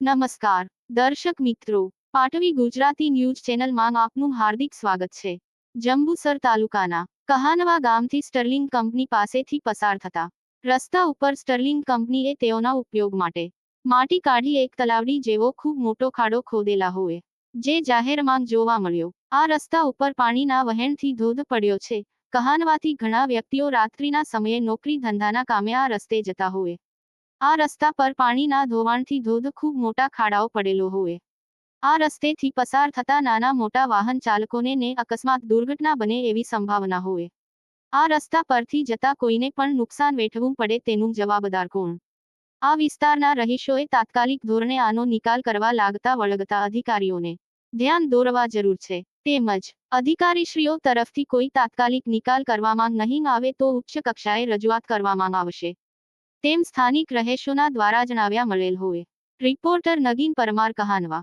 નમસ્કાર દર્શક મિત્રો, પાટવી ગુજરાતી ન્યૂઝ ચેનલમાં આપનું હાર્દિક સ્વાગત છે। જંબુસર તાલુકાના કહાનવા ગામથી સ્ટર્લિંગ કંપની પાસેથી પસાર થતા રસ્તા ઉપર સ્ટર્લિંગ કંપનીએ તેઓના ઉપયોગ માટે માટી કાઢી એક તલાવડી જેવો ખૂબ મોટો ખાડો ખોદેલા હોય, જે જાહેરમાં જોવા મળ્યો। આ રસ્તા ઉપર પાણીના વહેણથી ધોધ પડ્યો છે। કહાનવાથી ઘણા વ્યક્તિઓ રાત્રિના સમયે નોકરી ધંધાના કામે આ રસ્તે જતા હોય। આ રસ્તા પર પાણીના ધોવાણથી ધોધ ખૂબ મોટા ખાડાઓ પડેલો હોય। આ રસ્તેથી પસાર થતા નાના મોટા વાહન ચાલકોને અકસ્માત દુર્ઘટના બને એવી સંભાવના હોય। આ રસ્તા પરથી જતા કોઈને પણ નુકસાન વેઠવું પડે તેનું જવાબદાર કોણ? આ વિસ્તારના રહીશોએ તાત્કાલિક ધોરણે આનો નિકાલ કરવા લાગતા વળગતા અધિકારીઓને ધ્યાન દોરવા જરૂર છે। તેમજ અધિકારીશ્રીઓ તરફથી કોઈ તાત્કાલિક નિકાલ કરવામાં નહીં આવે તો ઉચ્ચ કક્ષાએ રજૂઆત કરવામાં આવશે, તેમ સ્થાનિક રહીશોના દ્વારા જણાવ્યા મળેલ હોય। રિપોર્ટર નગીન પરમાર, કહાનવા।